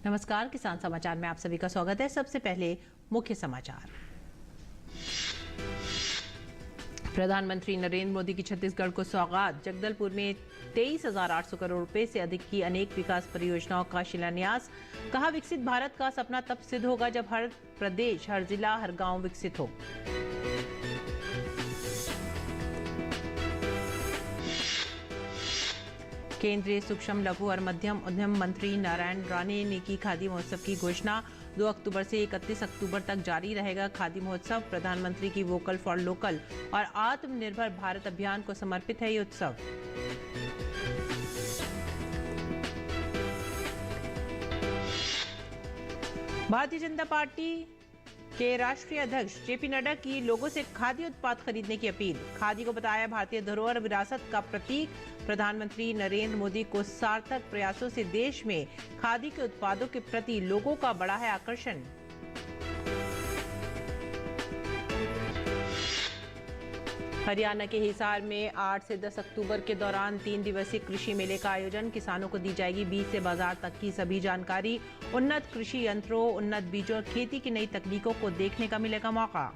नमस्कार, किसान समाचार में आप सभी का स्वागत है। सबसे पहले मुख्य समाचार। प्रधानमंत्री नरेंद्र मोदी की छत्तीसगढ़ को सौगात। जगदलपुर में 23,800 करोड़ रुपए से अधिक की अनेक विकास परियोजनाओं का शिलान्यास। कहा, विकसित भारत का सपना तब सिद्ध होगा जब हर प्रदेश, हर जिला, हर गांव विकसित हो। केंद्रीय सूक्ष्म, लघु और मध्यम उद्यम मंत्री नारायण राणे ने की खादी महोत्सव की घोषणा। 2 अक्टूबर से 31 अक्टूबर तक जारी रहेगा खादी महोत्सव। प्रधानमंत्री की वोकल फॉर लोकल और आत्मनिर्भर भारत अभियान को समर्पित है ये उत्सव। भारतीय जनता पार्टी के राष्ट्रीय अध्यक्ष जेपी नड्डा की लोगों से खादी उत्पाद खरीदने की अपील। खादी को बताया भारतीय धरोहर विरासत का प्रतीक। प्रधानमंत्री नरेंद्र मोदी को सार्थक प्रयासों से देश में खादी के उत्पादों के प्रति लोगों का बड़ा है आकर्षण। हरियाणा के हिसार में 8 से 10 अक्टूबर के दौरान 3 दिवसीय कृषि मेले का आयोजन। किसानों को दी जाएगी बीज से बाजार तक की सभी जानकारी। उन्नत कृषि यंत्रों, उन्नत बीजों और खेती की नई तकनीकों को देखने का मिलेगा मौका।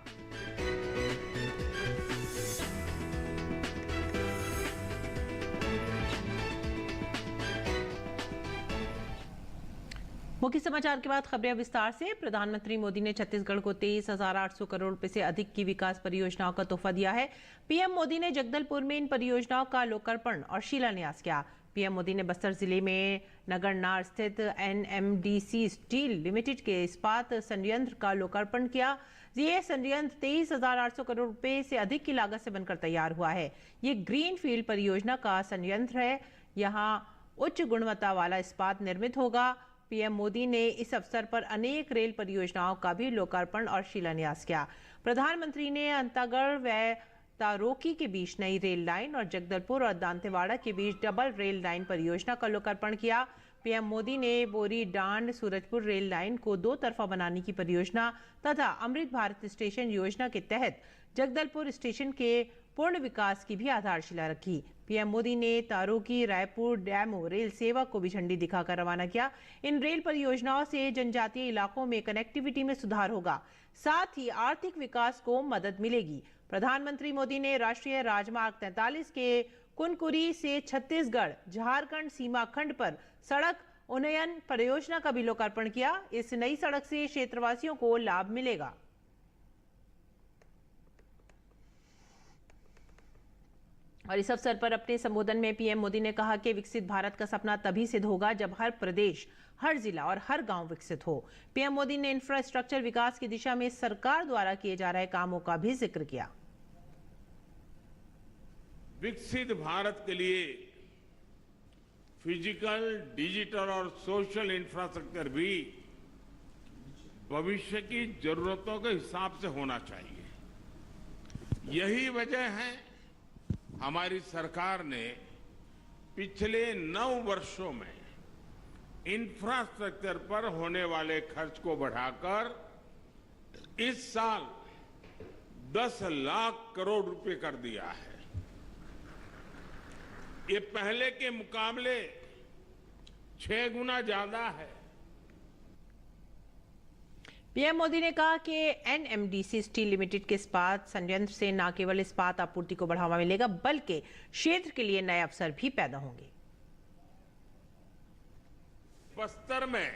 मुख्य समाचार के बाद खबरें विस्तार से। प्रधानमंत्री मोदी ने छत्तीसगढ़ को 23,800 करोड़ रुपए से अधिक की विकास परियोजनाओं का तोहफा दिया है। पीएम मोदी ने जगदलपुर में इन परियोजनाओं का लोकार्पण और शिलान्यास किया। पीएम मोदी ने बस्तर जिले में नगरनार स्थित एनएमडीसी स्टील लिमिटेड के इस्पात संयंत्र का लोकार्पण किया। ये संयंत्र 23,800 करोड़ रुपए से अधिक की लागत से बनकर तैयार हुआ है। ये ग्रीन फील्ड परियोजना का संयंत्र है। यहाँ उच्च गुणवत्ता वाला इस्पात निर्मित होगा। पीएम मोदी ने इस अवसर पर अनेक रेल परियोजनाओं का भी लोकार्पण और शिलान्यास किया। प्रधानमंत्री ने अंतागढ़ व तारोकी के बीच नई रेल लाइन और जगदलपुर और दांतेवाड़ा के बीच डबल रेल लाइन परियोजना का लोकार्पण किया। पीएम मोदी ने बोरी डांड सूरजपुर रेल लाइन को 2 तरफा बनाने की परियोजना तथा अमृत भारत स्टेशन योजना के तहत जगदलपुर स्टेशन के पूर्ण विकास की भी आधारशिला रखी। पीएम मोदी ने तारोकी रायपुर डेमू रेल सेवा को भी झंडी दिखाकर रवाना किया। इन रेल परियोजनाओं से जनजातीय इलाकों में कनेक्टिविटी में सुधार होगा, साथ ही आर्थिक विकास को मदद मिलेगी। प्रधानमंत्री मोदी ने राष्ट्रीय राजमार्ग 43 के कुनकुरी से छत्तीसगढ़ झारखंड सीमा खंड पर सड़क उन्नयन परियोजना का भी लोकार्पण किया। इस नई सड़क से क्षेत्रवासियों को लाभ मिलेगा। और इस अवसर पर अपने संबोधन में पीएम मोदी ने कहा कि विकसित भारत का सपना तभी सिद्ध होगा जब हर प्रदेश, हर जिला और हर गांव विकसित हो। पीएम मोदी ने इंफ्रास्ट्रक्चर विकास की दिशा में सरकार द्वारा किए जा रहे कामों का भी जिक्र किया। विकसित भारत के लिए फिजिकल, डिजिटल और सोशल इंफ्रास्ट्रक्चर भी भविष्य की जरूरतों के हिसाब से होना चाहिए। यही वजह है हमारी सरकार ने पिछले 9 वर्षों में इंफ्रास्ट्रक्चर पर होने वाले खर्च को बढ़ाकर इस साल 10 लाख करोड़ रुपए कर दिया है। ये पहले के मुकाबले 6 गुना ज्यादा है। पीएम मोदी ने कहा कि एनएमडीसी स्टील लिमिटेड के इस्पात संयंत्र से न केवल इस्पात आपूर्ति को बढ़ावा मिलेगा बल्कि क्षेत्र के लिए नए अवसर भी पैदा होंगे। बस्तर में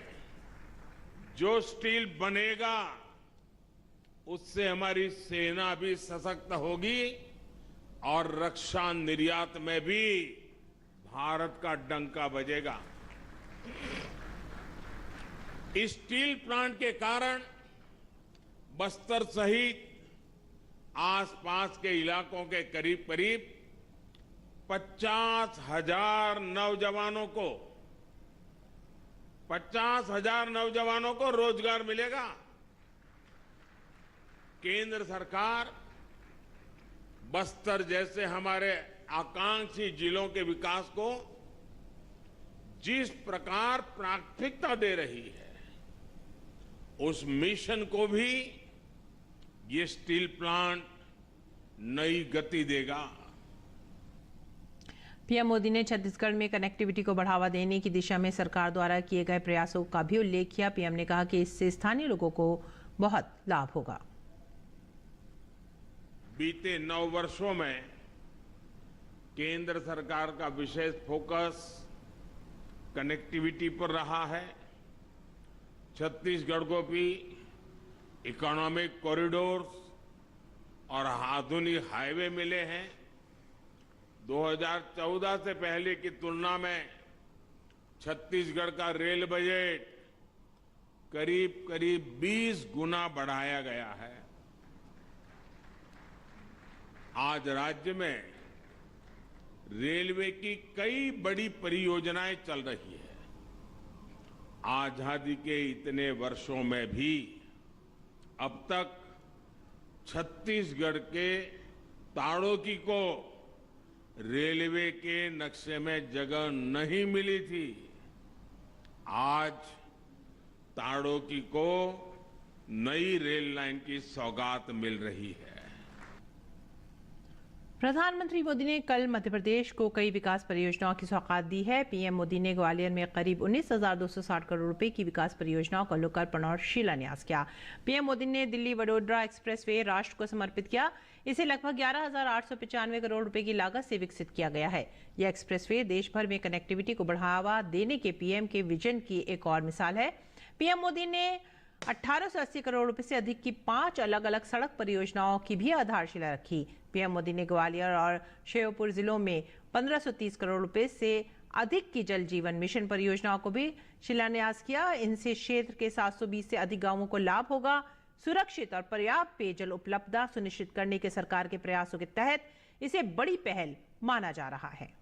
जो स्टील बनेगा उससे हमारी सेना भी सशक्त होगी और रक्षा निर्यात में भी भारत का डंका बजेगा। इस स्टील प्लांट के कारण बस्तर सहित आसपास के इलाकों के करीब करीब 50,000 नौजवानों को रोजगार मिलेगा। केंद्र सरकार बस्तर जैसे हमारे आकांक्षी जिलों के विकास को जिस प्रकार प्राथमिकता दे रही है, उस मिशन को भी ये स्टील प्लांट नई गति देगा। पीएम मोदी ने छत्तीसगढ़ में कनेक्टिविटी को बढ़ावा देने की दिशा में सरकार द्वारा किए गए प्रयासों का भी उल्लेख किया। पीएम ने कहा कि इससे स्थानीय लोगों को बहुत लाभ होगा। बीते 9 वर्षों में केंद्र सरकार का विशेष फोकस कनेक्टिविटी पर रहा है। छत्तीसगढ़ को भी इकोनॉमिक कॉरिडोर्स और आधुनिक हाईवे मिले हैं। 2014 से पहले की तुलना में छत्तीसगढ़ का रेल बजट करीब 20 गुना बढ़ाया गया है। आज राज्य में रेलवे की कई बड़ी परियोजनाएं चल रही है। आजादी के इतने वर्षों में भी अब तक छत्तीसगढ़ के ताड़ोकी को रेलवे के नक्शे में जगह नहीं मिली थी। आज ताड़ोकी को नई रेल लाइन की सौगात मिल रही है। प्रधानमंत्री मोदी ने कल मध्य प्रदेश को कई विकास परियोजनाओं की सौगात दी है। पीएम मोदी ने ग्वालियर में करीब 19,260 करोड़ रुपए की विकास परियोजनाओं का लोकार्पण और शिलान्यास किया। पीएम मोदी ने दिल्ली वडोदरा एक्सप्रेसवे राष्ट्र को समर्पित किया। इसे लगभग 11,895 करोड़ रुपए की लागत से विकसित किया गया है। यह एक्सप्रेसवे देश भर में कनेक्टिविटी को बढ़ावा देने के पीएम के विजन की एक और मिसाल है। पीएम मोदी ने 1880 करोड़ रुपए से अधिक की 5 अलग अलग सड़क परियोजनाओं की भी आधारशिला रखी। पीएम मोदी ने ग्वालियर और श्योपुर जिलों में 1530 करोड़ रुपए से अधिक की जल जीवन मिशन परियोजनाओं को भी शिलान्यास किया। इनसे क्षेत्र के 720 से अधिक गांवों को लाभ होगा। सुरक्षित और पर्याप्त पेयजल उपलब्धता सुनिश्चित करने के सरकार के प्रयासों के तहत इसे बड़ी पहल माना जा रहा है।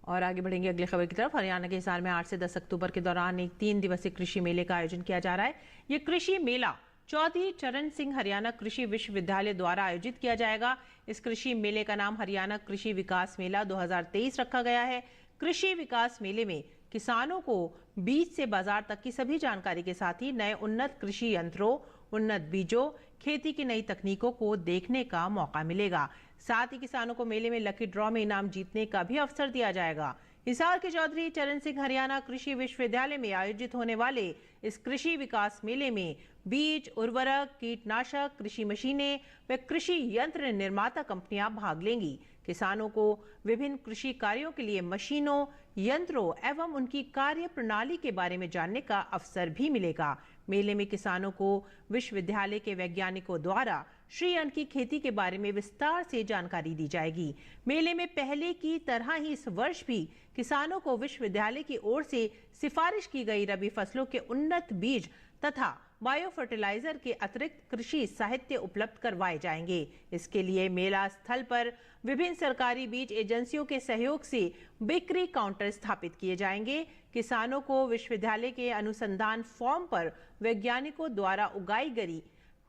और आगे बढ़ेंगे अगली खबर की तरफ। हरियाणा के हिसार में 8 से 10 अक्टूबर के दौरान एक 3 दिवसीय कृषि मेले का आयोजन किया जा रहा है। ये कृषि मेला चौधरी चरण सिंह हरियाणा कृषि विश्वविद्यालय द्वारा आयोजित किया जाएगा। इस कृषि मेले का नाम हरियाणा कृषि विकास मेला 2023 रखा गया है। कृषि विकास मेले में किसानों को बीज से बाजार तक की सभी जानकारी के साथ ही नए उन्नत कृषि यंत्रों, उन्नत बीजों, खेती की नई तकनीकों को देखने का मौका मिलेगा। साथ ही किसानों को मेले में लकी ड्रॉ में इनाम जीतने का भी अवसर दिया जाएगा। हिसार के चौधरी चरण सिंह हरियाणा कृषि विश्वविद्यालय में आयोजित होने वाले इस कृषि विकास मेले में बीज, उर्वरक, कीटनाशक, कृषि मशीनें व कृषि यंत्र निर्माता कंपनियां भाग लेंगी। किसानों को विभिन्न कृषि कार्यों के लिए मशीनों, यंत्रों एवं उनकी कार्य प्रणाली के बारे में जानने का अवसर भी मिलेगा। मेले में किसानों को विश्वविद्यालय के वैज्ञानिकों द्वारा श्रीअन्न की खेती के बारे में विस्तार से जानकारी दी जाएगी। मेले में पहले की तरह ही इस वर्ष भी किसानों को विश्वविद्यालय की ओर से सिफारिश की गई रबी फसलों के उन्नत बीज तथा बायो फर्टिलाइजर के अतिरिक्त कृषि साहित्य उपलब्ध करवाए जाएंगे। इसके लिए मेला स्थल पर विभिन्न सरकारी बीज एजेंसियों के सहयोग से बिक्री काउंटर स्थापित किए जाएंगे। किसानों को विश्वविद्यालय के अनुसंधान फॉर्म पर वैज्ञानिकों द्वारा उगाई गई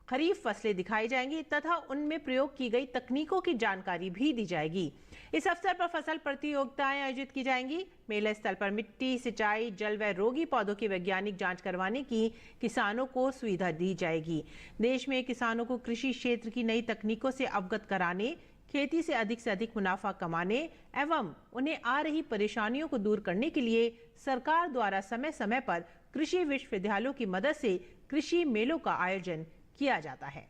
खरीफ फसलें दिखाई जाएंगी तथा उनमें प्रयोग की गई तकनीकों की जानकारी भी दी जाएगी। इस अवसर पर फसल प्रतियोगिताएं आयोजित की जाएंगी। मेला स्थल पर मिट्टी, सिंचाई, जल व रोगी पौधों की वैज्ञानिक जांच करवाने की किसानों को सुविधा दी जाएगी। देश में किसानों को कृषि क्षेत्र की नई तकनीकों से अवगत कराने, खेती से अधिक मुनाफा कमाने एवं उन्हें आ रही परेशानियों को दूर करने के लिए सरकार द्वारा समय समय पर कृषि विश्वविद्यालयों की मदद से कृषि मेलों का आयोजन किया जाता है।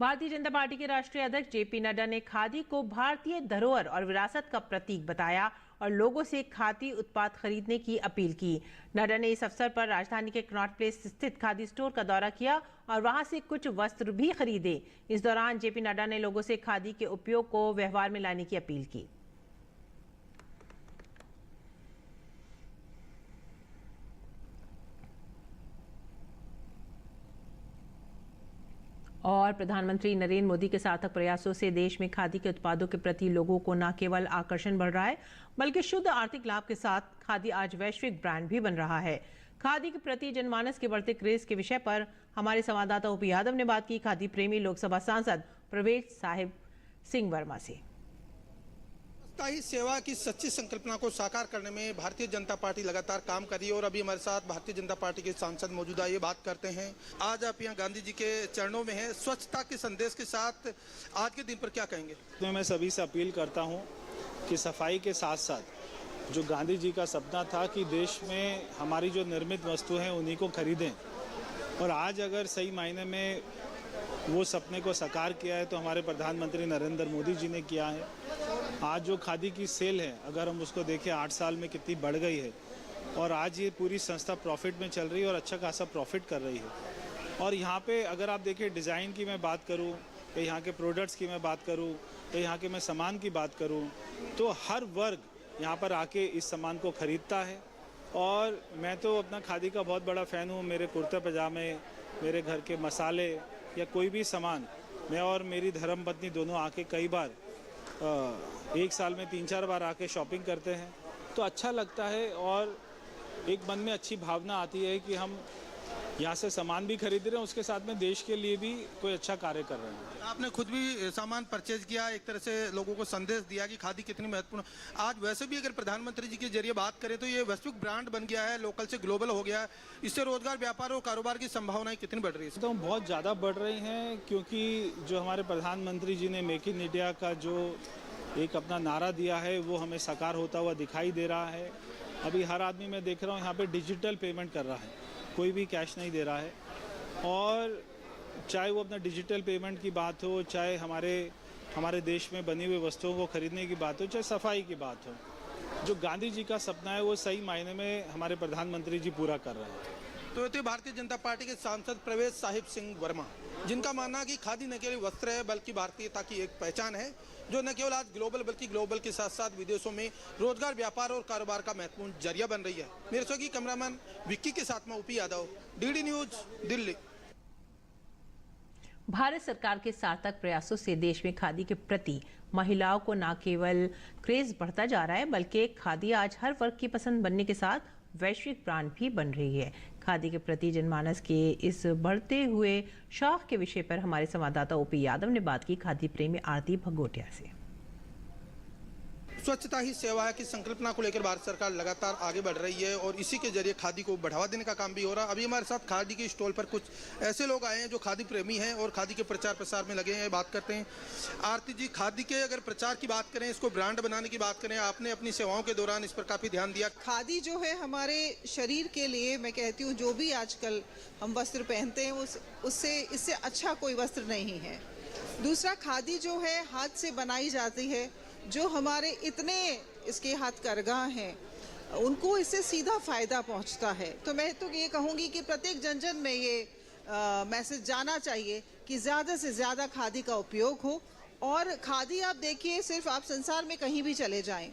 भारतीय जनता पार्टी के राष्ट्रीय अध्यक्ष जेपी नड्डा ने खादी को भारतीय धरोहर और विरासत का प्रतीक बताया और लोगों से खादी उत्पाद खरीदने की अपील की। नड्डा ने इस अवसर पर राजधानी के कनॉट प्लेस स्थित खादी स्टोर का दौरा किया और वहां से कुछ वस्त्र भी खरीदे। इस दौरान जेपी नड्डा ने लोगों से खादी के उपयोग को व्यवहार में लाने की अपील की। और प्रधानमंत्री नरेंद्र मोदी के सार्थक प्रयासों से देश में खादी के उत्पादों के प्रति लोगों को न केवल आकर्षण बढ़ रहा है बल्कि शुद्ध आर्थिक लाभ के साथ खादी आज वैश्विक ब्रांड भी बन रहा है। खादी के प्रति जनमानस के बढ़ते क्रेज के विषय पर हमारे संवाददाता ओपी यादव ने बात की खादी प्रेमी लोकसभा सांसद प्रवेश साहिब सिंह वर्मा से। स्वच्छता ही सेवा की सच्ची संकल्पना को साकार करने में भारतीय जनता पार्टी लगातार काम कर रही है और अभी हमारे साथ भारतीय जनता पार्टी के सांसद मौजूद है। ये बात करते हैं, आज आप यहाँ गांधी जी के चरणों में हैं, स्वच्छता के संदेश के साथ आज के दिन पर क्या कहेंगे? तो मैं सभी से अपील करता हूँ कि सफाई के साथ साथ जो गांधी जी का सपना था कि देश में हमारी जो निर्मित वस्तु हैं उन्हीं को खरीदें, और आज अगर सही मायने में वो सपने को साकार किया है तो हमारे प्रधानमंत्री नरेंद्र मोदी जी ने किया है। आज जो खादी की सेल है, अगर हम उसको देखें 8 साल में कितनी बढ़ गई है, और आज ये पूरी संस्था प्रॉफिट में चल रही है और अच्छा खासा प्रॉफिट कर रही है। और यहाँ पे अगर आप देखें डिज़ाइन की मैं बात करूँ या यहाँ के प्रोडक्ट्स की मैं बात करूँ या यहाँ के मैं सामान की बात करूँ, तो हर वर्ग यहाँ पर आके इस सामान को ख़रीदता है। और मैं तो अपना खादी का बहुत बड़ा फ़ैन हूँ। मेरे कुर्ते पजामे, मेरे घर के मसाले या कोई भी सामान, मैं और मेरी धर्मपत्नी दोनों आके कई बार एक साल में 3-4 बार आके शॉपिंग करते हैं, तो अच्छा लगता है और एक मन में अच्छी भावना आती है कि हम यहाँ से सामान भी खरीद रहे हैं, उसके साथ में देश के लिए भी कोई अच्छा कार्य कर रहे हैं। आपने खुद भी सामान परचेज किया, एक तरह से लोगों को संदेश दिया कि खादी कितनी महत्वपूर्ण। आज वैसे भी अगर प्रधानमंत्री जी के जरिए बात करें तो ये वैश्विक ब्रांड बन गया है, लोकल से ग्लोबल हो गया है। इससे रोजगार, व्यापार और कारोबार की संभावनाएं कितनी बढ़ रही है? तो बहुत ज़्यादा बढ़ रही हैं, क्योंकि जो हमारे प्रधानमंत्री जी ने मेक इन इंडिया का जो एक अपना नारा दिया है वो हमें साकार होता हुआ दिखाई दे रहा है। अभी हर आदमी मैं देख रहा हूँ यहाँ पे डिजिटल पेमेंट कर रहा है, कोई भी कैश नहीं दे रहा है। और चाहे वो अपना डिजिटल पेमेंट की बात हो, चाहे हमारे देश में बनी हुई वस्तुओं को खरीदने की बात हो, चाहे सफाई की बात हो, जो गांधी जी का सपना है वो सही मायने में हमारे प्रधानमंत्री जी पूरा कर रहे हैं। तो ये थे भारतीय जनता पार्टी के सांसद प्रवेश साहिब सिंह वर्मा, जिनका मानना है कि खादी न केवल वस्त्र है बल्कि भारतीयता की एक पहचान है, जो न केवल आज ग्लोबल बल्कि ग्लोबल के साथ साथ विदेशों में रोजगार, व्यापार और कारोबार का महत्वपूर्ण जरिया बन रही है। मेरे सहयोगी कैमरामैन विक्की के साथ में OP Yadav, DD news, Delhi. Bharat सरकार के सार्थक प्रयासों से देश में खादी के प्रति महिलाओं को न केवल क्रेज बढ़ता जा रहा है, बल्कि खादी आज हर वर्ग की पसंद बनने के साथ वैश्विक ब्रांड भी बन रही है। खादी के प्रति जनमानस के इस बढ़ते हुए शौक के विषय पर हमारे संवाददाता ओपी यादव ने बात की खादी प्रेमी आरती भगोटिया से। स्वच्छता ही सेवा की संकल्पना को लेकर भारत सरकार लगातार आगे बढ़ रही है और इसी के जरिए खादी को बढ़ावा देने का काम भी हो रहा है। अभी हमारे साथ खादी के स्टॉल पर कुछ ऐसे लोग आए हैं जो खादी प्रेमी हैं और खादी के प्रचार प्रसार में लगे हैं। बात करते हैं आरती जी, खादी के अगर प्रचार की बात करें, इसको ब्रांड बनाने की बात करें, आपने अपनी सेवाओं के दौरान इस पर काफी ध्यान दिया। खादी जो है हमारे शरीर के लिए, मैं कहती हूँ जो भी आजकल हम वस्त्र पहनते हैं उससे इससे अच्छा कोई वस्त्र नहीं है। दूसरा, खादी जो है हाथ से बनाई जाती है, जो हमारे इतने इसके हाथ करगा हैं उनको इससे सीधा फायदा पहुंचता है। तो मैं तो ये कहूँगी कि प्रत्येक जन में ये मैसेज जाना चाहिए कि ज़्यादा से ज़्यादा खादी का उपयोग हो। और खादी आप देखिए, सिर्फ आप संसार में कहीं भी चले जाएं,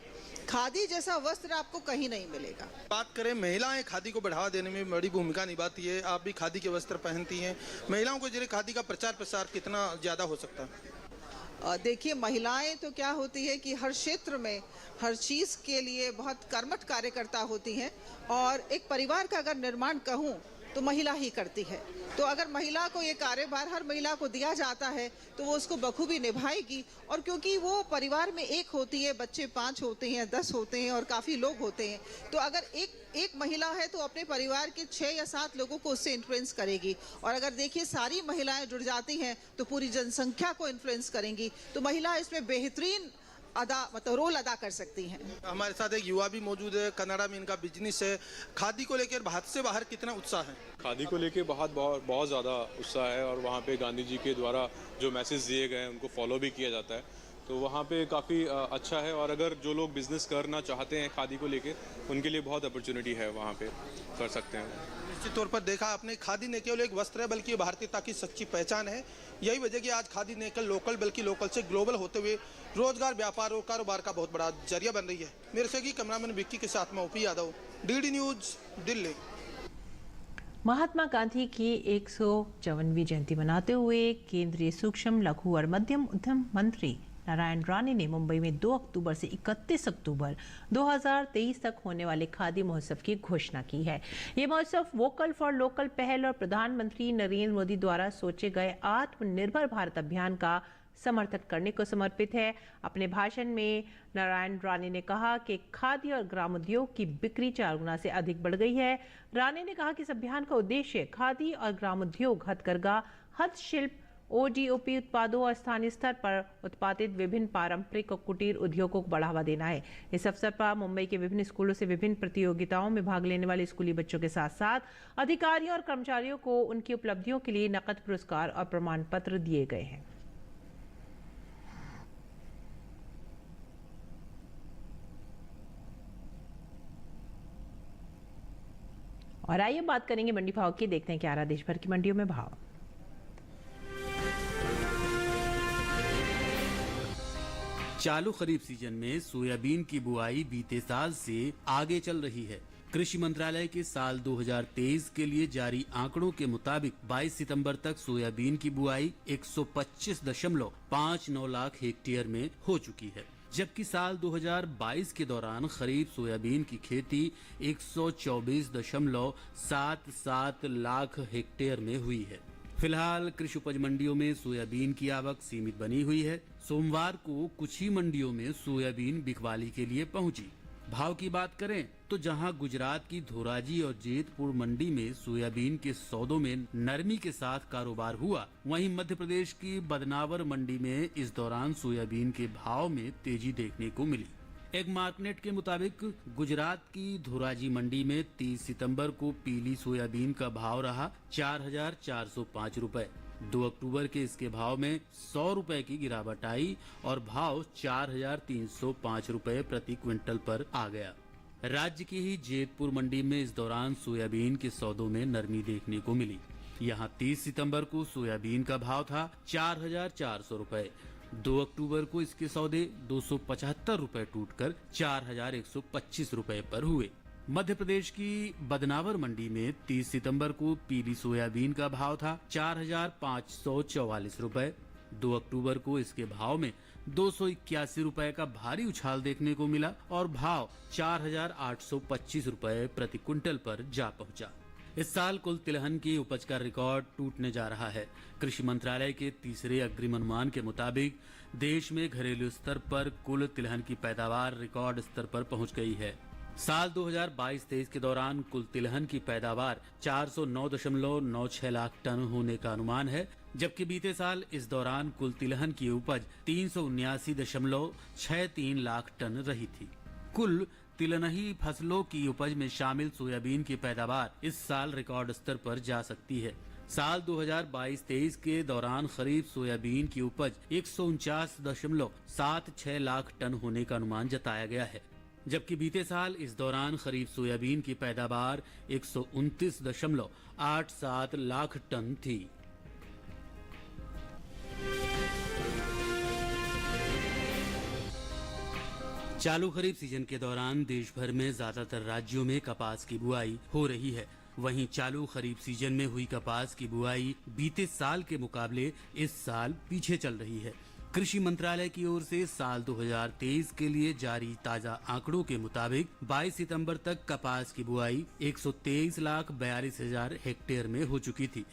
खादी जैसा वस्त्र आपको कहीं नहीं मिलेगा। बात करें, महिलाएं खादी को बढ़ावा देने में बड़ी भूमिका निभाती है। आप भी खादी के वस्त्र पहनती हैं, महिलाओं को जरिए खादी का प्रचार प्रसार कितना ज़्यादा हो सकता है? देखिए, महिलाएं तो क्या होती है कि हर क्षेत्र में हर चीज़ के लिए बहुत कर्मठ कार्यकर्ता होती हैं, और एक परिवार का अगर निर्माण कहूँ तो महिला ही करती है। तो अगर महिला को ये कार्यभार हर महिला को दिया जाता है तो वो उसको बखूबी निभाएगी। और क्योंकि वो परिवार में एक होती है, बच्चे 5 होते हैं, 10 होते हैं और काफ़ी लोग होते हैं, तो अगर एक महिला है तो अपने परिवार के 6 या 7 लोगों को उससे इन्फ्लुएंस करेगी। और अगर देखिए सारी महिलाएं जुड़ जाती हैं तो पूरी जनसंख्या को इन्फ्लुएंस करेंगी। तो महिला इसमें बेहतरीन रोल अदा कर सकती हैं। हमारे साथ एक युवा भी मौजूद है, कनाडा में इनका बिजनेस है। खादी को लेकर भारत से बाहर कितना उत्साह है? खादी को लेकर बहुत ज़्यादा उत्साह है, और वहाँ पे गांधी जी के द्वारा जो मैसेज दिए गए हैं उनको फॉलो भी किया जाता है, तो वहाँ पे काफ़ी अच्छा है। और अगर जो लोग बिजनेस करना चाहते हैं खादी को लेके, उनके लिए बहुत अपॉर्चुनिटी है, वहाँ पे कर सकते हैं। निश्चित तौर पर देखा आपने, खादी न केवल एक वस्त्र है बल्कि भारतीयता की सच्ची पहचान है। यही वजह कि आज खादी न केवल लोकल बल्कि लोकल से ग्लोबल होते हुए रोजगार, व्यापार और कारोबार का बहुत बड़ा जरिया बन रही है। मेरे सहयोगी कैमरामैन विक्की के साथ में OP Yadav, DD news, Delhi. Mahatma Gandhi की 154वीं जयंती मनाते हुए केंद्रीय सूक्ष्म, लघु और मध्यम उद्यम मंत्री नारायण राणे ने मुंबई में 2 अक्टूबर से 31 अक्टूबर 2023 तक होने वाले खादी महोत्सव की घोषणा की है। ये महोत्सव वोकल फॉर लोकल पहल और प्रधानमंत्री नरेंद्र मोदी द्वारा सोचे गए आत्मनिर्भर भारत अभियान का समर्थन करने को समर्पित है। अपने भाषण में नारायण राणे ने कहा कि खादी और ग्रामोद्योग की बिक्री 4 गुना से अधिक बढ़ गई है। राणे ने कहा कि इस अभियान का उद्देश्य खादी और ग्रामोद्योग, हथकरघा, हस्तशिल्प, ओडीओपी उत्पादों और स्थानीय स्तर पर उत्पादित विभिन्न पारंपरिक और कुटीर उद्योगों को बढ़ावा देना है। इस अवसर पर मुंबई के विभिन्न स्कूलों से विभिन्न प्रतियोगिताओं में भाग लेने वाले स्कूली बच्चों के साथ साथ अधिकारियों और कर्मचारियों को उनकी उपलब्धियों के लिए नकद पुरस्कार और प्रमाण पत्र दिए गए हैं। और आइए बात करेंगे मंडी भाव की। देखते हैं क्या रहा देश भर की मंडियों में भाव। चालू खरीफ सीजन में सोयाबीन की बुआई बीते साल से आगे चल रही है। कृषि मंत्रालय के साल 2023 के लिए जारी आंकड़ों के मुताबिक 22 सितंबर तक सोयाबीन की बुआई 125.59 लाख हेक्टेयर में हो चुकी है, जबकि साल 2022 के दौरान खरीफ सोयाबीन की खेती 124.77 लाख हेक्टेयर में हुई है। फिलहाल कृषि उपज मंडियों में सोयाबीन की आवक सीमित बनी हुई है। सोमवार को कुछ ही मंडियों में सोयाबीन बिकवाली के लिए पहुंची। भाव की बात करें तो जहां गुजरात की धोराजी और जेतपुर मंडी में सोयाबीन के सौदों में नरमी के साथ कारोबार हुआ, वहीं मध्य प्रदेश की बदनावर मंडी में इस दौरान सोयाबीन के भाव में तेजी देखने को मिली। एक मार्कनेट के मुताबिक गुजरात की धोराजी मंडी में 30 सितंबर को पीली सोयाबीन का भाव रहा 4,405 रुपए। 2 अक्टूबर के इसके भाव में 100 रुपए की गिरावट आई और भाव 4,305 रुपए प्रति क्विंटल पर आ गया। राज्य की ही जेतपुर मंडी में इस दौरान सोयाबीन के सौदों में नरमी देखने को मिली। यहां 30 सितंबर को सोयाबीन का भाव था 4,400 रुपए। 2 अक्टूबर को इसके सौदे 275 रुपए टूटकर 4,125 रुपए पर हुए। मध्य प्रदेश की बदनावर मंडी में 30 सितंबर को पीली सोयाबीन का भाव था 4,544 रुपए। 2 अक्टूबर को इसके भाव में 281 रुपए का भारी उछाल देखने को मिला और भाव 4,825 रुपए प्रति क्विंटल पर जा पहुंचा। इस साल कुल तिलहन की उपज का रिकॉर्ड टूटने जा रहा है। कृषि मंत्रालय के तीसरे अग्रिम अनुमान के मुताबिक देश में घरेलू स्तर पर कुल तिलहन की पैदावार रिकॉर्ड स्तर पर पहुंच गई है। साल 2022-23 के दौरान कुल तिलहन की पैदावार 409.96 लाख टन होने का अनुमान है, जबकि बीते साल इस दौरान कुल तिलहन की उपज 379.63 लाख टन रही थी। कुल तिलहनी फसलों की उपज में शामिल सोयाबीन की पैदावार इस साल रिकॉर्ड स्तर पर जा सकती है। साल 2022-23 के दौरान खरीफ सोयाबीन की उपज 149.76 लाख टन होने का अनुमान जताया गया है, जबकि बीते साल इस दौरान खरीफ सोयाबीन की पैदावार 129.87 लाख टन थी। चालू खरीफ सीजन के दौरान देश भर में ज्यादातर राज्यों में कपास की बुआई हो रही है। वहीं चालू खरीफ सीजन में हुई कपास की बुआई बीते साल के मुकाबले इस साल पीछे चल रही है। कृषि मंत्रालय की ओर से साल 2023 के लिए जारी ताजा आंकड़ों के मुताबिक 22 सितंबर तक कपास की बुआई 123,42,000 हेक्टेयर में हो चुकी थी,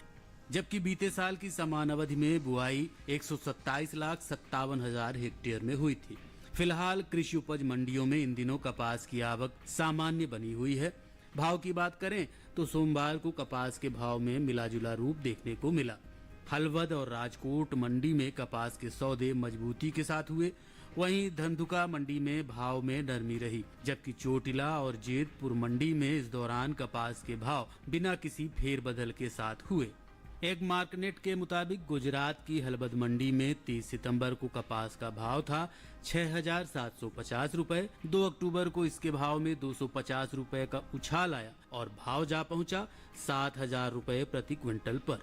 जबकि बीते साल की समान अवधि में बुआई 127,57,000 हेक्टेयर में हुई थी। फिलहाल कृषि उपज मंडियों में इन दिनों कपास की आवक सामान्य बनी हुई है। भाव की बात करें तो सोमवार को कपास के भाव में मिलाजुला रूप देखने को मिला। हलवद और राजकोट मंडी में कपास के सौदे मजबूती के साथ हुए, वहीं धंधुका मंडी में भाव में नरमी रही, जबकि चोटिला और जेतपुर मंडी में इस दौरान कपास के भाव बिना किसी फेरबदल के साथ हुए। एक मार्कनेट के मुताबिक गुजरात की हलवद मंडी में 30 सितंबर को कपास का भाव था 6,750 रुपए। 2 अक्टूबर को इसके भाव में 250 रुपए का उछाल आया और भाव जा पहुंचा 7,000 रुपए प्रति क्विंटल पर।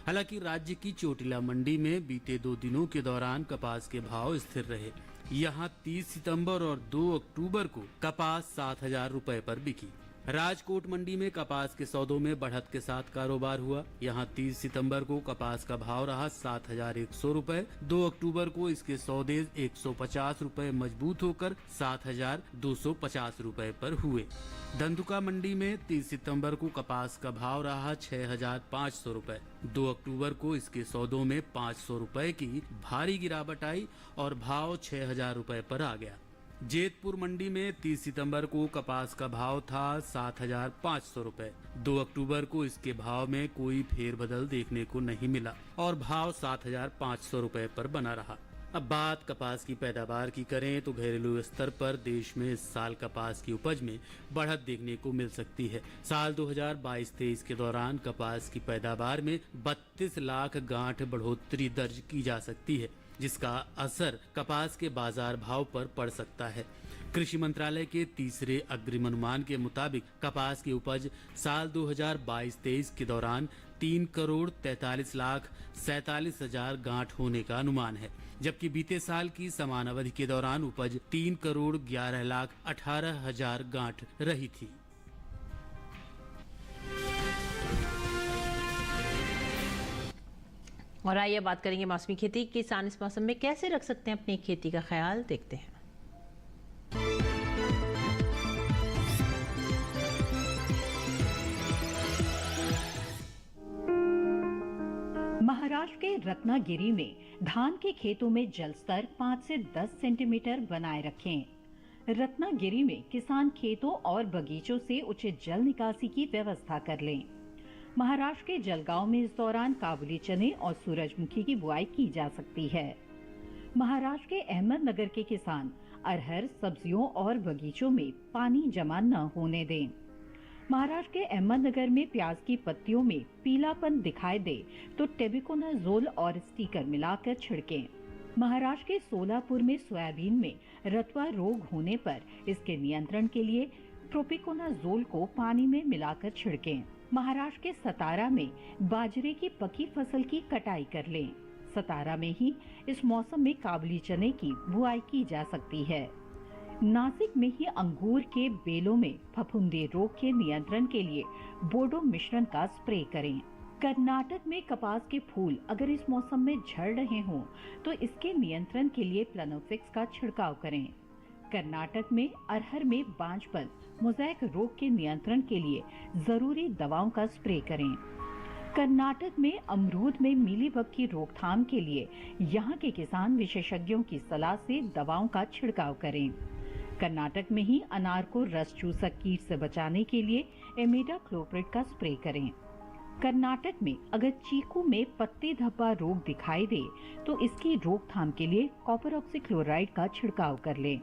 हालांकि राज्य की चोटिला मंडी में बीते 2 दिनों के दौरान कपास के भाव स्थिर रहे। यहां 30 सितंबर और 2 अक्टूबर को कपास 7,000 रुपए पर बिकी। राजकोट मंडी में कपास के सौदों में बढ़त के साथ कारोबार हुआ। यहां 30 सितंबर को कपास का भाव रहा 7,100 रुपए। 2 अक्टूबर को इसके सौदे 150 रुपए मजबूत होकर 7,250 रुपए पर हुए। धंधुका मंडी में 30 सितंबर को कपास का भाव रहा 6,500 रुपए। 2 अक्टूबर को इसके सौदों में 500 रुपए की भारी गिरावट आई और भाव 6,000 रुपए पर आ गया। जेतपुर मंडी में 30 सितंबर को कपास का भाव था 7,500 रुपए। 2 अक्टूबर को इसके भाव में कोई फेरबदल देखने को नहीं मिला और भाव 7,500 रुपए पर बना रहा। अब बात कपास की पैदावार की करें तो घरेलू स्तर पर देश में इस साल कपास की उपज में बढ़त देखने को मिल सकती है। साल 2022-23 के दौरान कपास की पैदावार में 32 लाख गांठ बढ़ोतरी दर्ज की जा सकती है, जिसका असर कपास के बाजार भाव पर पड़ सकता है। कृषि मंत्रालय के तीसरे अग्रिम अनुमान के मुताबिक कपास की उपज साल 2022-23 के दौरान 3,43,47,000 गांठ होने का अनुमान है, जबकि बीते साल की समान अवधि के दौरान उपज 3,11,18,000 गांठ रही थी। और आइए बात करेंगे मौसमी खेती। किसान इस मौसम में कैसे रख सकते हैं अपनी खेती का ख्याल, देखते हैं। महाराष्ट्र के रत्नागिरी में धान के खेतों में जल स्तर 5 से 10 सेंटीमीटर बनाए रखें। रत्नागिरी में किसान खेतों और बगीचों से उचित जल निकासी की व्यवस्था कर लें। महाराष्ट्र के जलगांव में इस दौरान काबुली चने और सूरजमुखी की बुआई की जा सकती है। महाराष्ट्र के अहमदनगर के किसान अरहर, सब्जियों और बगीचों में पानी जमा न होने दें। महाराष्ट्र के अहमदनगर में प्याज की पत्तियों में पीलापन दिखाई दे तो टेबिकोनाजोल और स्टिकर मिलाकर छिड़कें। महाराष्ट्र के सोलापुर में सोयाबीन में रतुआ रोग होने पर इसके नियंत्रण के लिए प्रोपिकोनाजोल को पानी में मिलाकर छिड़कें। महाराष्ट्र के सतारा में बाजरे की पकी फसल की कटाई कर लें। सतारा में ही इस मौसम में काबुली चने की बुआई की जा सकती है। नासिक में ही अंगूर के बेलों में फफूंदी रोग के नियंत्रण के लिए बोडो मिश्रण का स्प्रे करें। कर्नाटक में कपास के फूल अगर इस मौसम में झड़ रहे हों तो इसके नियंत्रण के लिए प्लानोफिक्स का छिड़काव करें। कर्नाटक में अरहर में बांझपन, मोज़ेक रोग के नियंत्रण के लिए जरूरी दवाओं का स्प्रे करें। कर्नाटक में अमरूद में मीलीबग की रोकथाम के लिए यहाँ के किसान विशेषज्ञों की सलाह से दवाओं का छिड़काव करें। कर्नाटक में ही अनार को रस चूसक कीट से बचाने के लिए इमिडाक्लोप्रिड का स्प्रे करें। कर्नाटक में अगर चीकू में पत्ते धब्बा रोग दिखाई दे तो इसकी रोकथाम के लिए कॉपर ऑक्सीक्लोराइड का छिड़काव कर लें।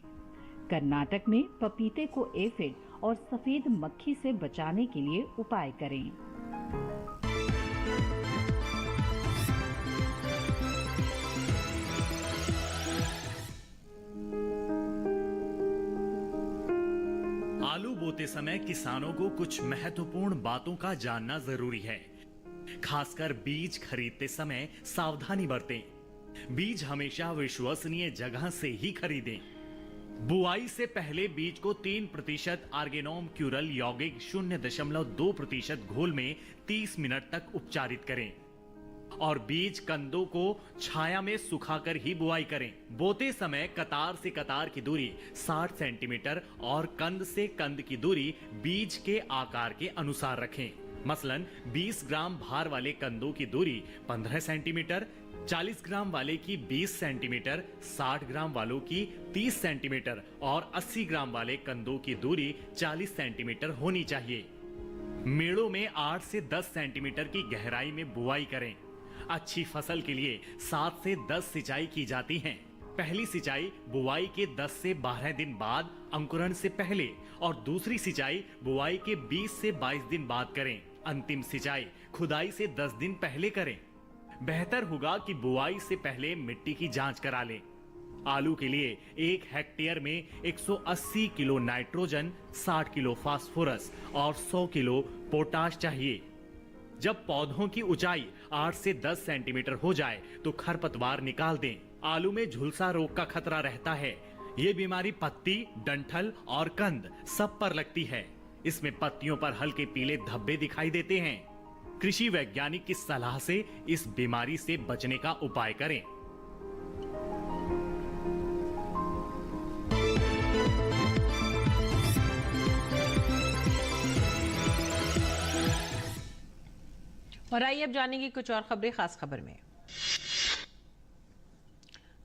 कर्नाटक में पपीते को एफिड और सफेद मक्खी से बचाने के लिए उपाय करें। आलू बोते समय किसानों को कुछ महत्वपूर्ण बातों का जानना जरूरी है। खासकर बीज खरीदते समय सावधानी बरतें। बीज हमेशा विश्वसनीय जगह से ही खरीदें। बुआई से पहले बीज को 3% आर्गेनोम क्यूरल यौगिक 0.2% घोल में 30 मिनट तक उपचारित करें और बीज कंदों को छाया में सुखाकर ही बुआई करें। बोते समय कतार से कतार की दूरी 60 सेंटीमीटर और कंद से कंद की दूरी बीज के आकार के अनुसार रखें। मसलन 20 ग्राम भार वाले कंदों की दूरी 15 सेंटीमीटर, 40 ग्राम वाले की 20 सेंटीमीटर, 60 ग्राम वालों की 30 सेंटीमीटर और 80 ग्राम वाले कंदों की दूरी 40 सेंटीमीटर होनी चाहिए। मेड़ों में 8 से 10 सेंटीमीटर की गहराई में बुआई करें। अच्छी फसल के लिए 7 से 10 सिंचाई की जाती हैं। पहली सिंचाई बुआई के 10 से 12 दिन बाद अंकुरण से पहले और दूसरी सिंचाई बुआई के 20 से 22 दिन बाद करें। अंतिम सिंचाई खुदाई से 10 दिन पहले करें। बेहतर होगा कि बुआई से पहले मिट्टी की जांच करा लें। आलू के लिए 1 हेक्टेयर में 180 किलो नाइट्रोजन, 60 किलो फास्फोरस और 100 किलो पोटाश चाहिए। जब पौधों की ऊंचाई 8 से 10 सेंटीमीटर हो जाए तो खरपतवार निकाल दें। आलू में झुलसा रोग का खतरा रहता है। ये बीमारी पत्ती, डंठल और कंद सब पर लगती है। इसमें पत्तियों पर हल्के पीले धब्बे दिखाई देते हैं। कृषि वैज्ञानिक की सलाह से इस बीमारी से बचने का उपाय करें। और आइए अब जानेंगे कुछ और खबरें खास खबर में।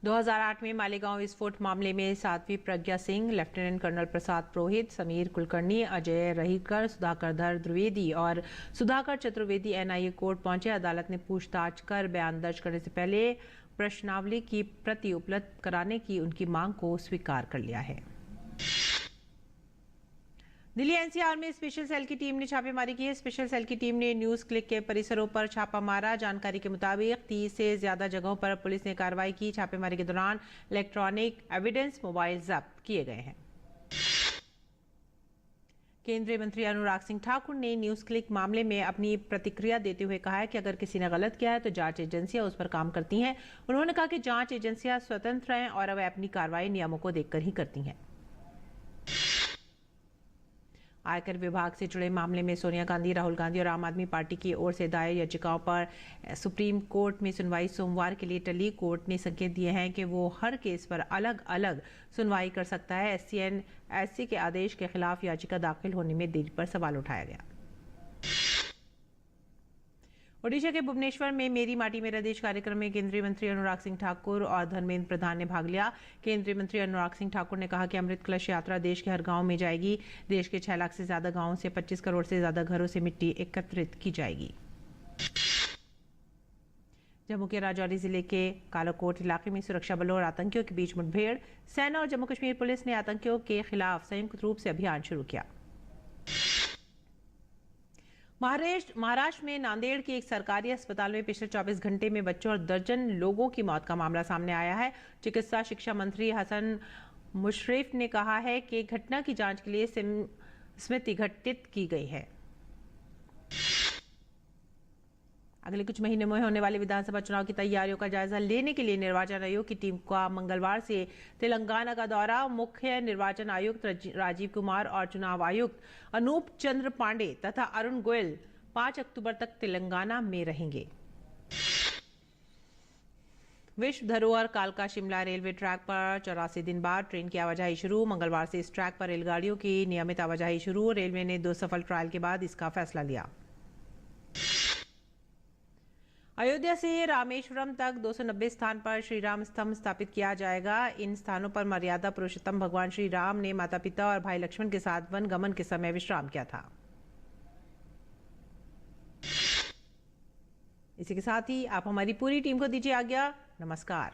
2008 में मालेगांव विस्फोट मामले में साध्वी प्रज्ञा सिंह, लेफ्टिनेंट कर्नल प्रसाद पुरोहित, समीर कुलकर्णी, अजय रहीकर, सुधाकर द्विवेदी और सुधाकर चतुर्वेदी एनआईए कोर्ट पहुंचे। अदालत ने पूछताछ कर बयान दर्ज करने से पहले प्रश्नावली की प्रति उपलब्ध कराने की उनकी मांग को स्वीकार कर लिया है। दिल्ली एनसीआर में स्पेशल सेल की टीम ने छापेमारी की है। स्पेशल सेल की टीम ने न्यूज क्लिक के परिसरों पर छापा मारा। जानकारी के मुताबिक 30 से ज्यादा जगहों पर पुलिस ने कार्रवाई की। छापेमारी के दौरान इलेक्ट्रॉनिक एविडेंस मोबाइल जब्त किए गए हैं। केंद्रीय मंत्री अनुराग सिंह ठाकुर ने न्यूज क्लिक मामले में अपनी प्रतिक्रिया देते हुए कहा है कि अगर किसी ने गलत किया है तो जांच एजेंसियां उस पर काम करती हैं। उन्होंने कहा कि जांच एजेंसियां स्वतंत्र हैं और वे अपनी कार्रवाई नियमों को देखकर ही करती हैं। आयकर विभाग से जुड़े मामले में सोनिया गांधी, राहुल गांधी और आम आदमी पार्टी की ओर से दायर याचिकाओं पर सुप्रीम कोर्ट में सुनवाई सोमवार के लिए टली। कोर्ट ने संकेत दिए हैं कि वो हर केस पर अलग अलग सुनवाई कर सकता है। एससी के आदेश के खिलाफ याचिका दाखिल होने में देरी पर सवाल उठाया गया। ओडिशा के भुवनेश्वर में मेरी माटी मेरा देश कार्यक्रम में केंद्रीय मंत्री अनुराग सिंह ठाकुर और धर्मेंद्र प्रधान ने भाग लिया। केंद्रीय मंत्री अनुराग सिंह ठाकुर ने कहा कि अमृत कलश यात्रा देश के हर गांव में जाएगी। देश के 6 लाख से ज्यादा गांवों से 25 करोड़ से ज्यादा घरों से मिट्टी एकत्रित की जाएगी। जम्मू के राजौरी जिले के कालाकोट इलाके में सुरक्षा बलों और आतंकियों के बीच मुठभेड़। सेना और जम्मू कश्मीर पुलिस ने आतंकियों के खिलाफ संयुक्त रूप से अभियान शुरू किया। महाराष्ट्र में नांदेड़ के एक सरकारी अस्पताल में पिछले 24 घंटे में बच्चों और दर्जन लोगों की मौत का मामला सामने आया है। चिकित्सा शिक्षा मंत्री हसन मुशर्रफ ने कहा है कि घटना की जांच के लिए समिति गठित की गई है। अगले कुछ महीनों में होने वाले विधानसभा चुनाव की तैयारियों का जायजा लेने के लिए निर्वाचन आयोग की टीम का मंगलवार से तेलंगाना का दौरा। मुख्य निर्वाचन आयुक्त राजीव कुमार और चुनाव आयुक्त अनूप चंद्र पांडे तथा अरुण गोयल 5 अक्टूबर तक तेलंगाना में रहेंगे। विश्व धरोहर कालका शिमला रेलवे ट्रैक पर 84 दिन बाद ट्रेन की आवाजाही शुरू। मंगलवार से इस ट्रैक पर रेलगाड़ियों की नियमित आवाजाही शुरू। रेलवे ने 2 सफल ट्रायल के बाद इसका फैसला लिया। अयोध्या से रामेश्वरम तक 290 स्थान पर श्री राम स्तंभ स्थापित किया जाएगा। इन स्थानों पर मर्यादा पुरुषोत्तम भगवान श्री राम ने माता पिता और भाई लक्ष्मण के साथ वन गमन के समय विश्राम किया था। इसी के साथ ही आप हमारी पूरी टीम को दीजिए आज्ञा। नमस्कार।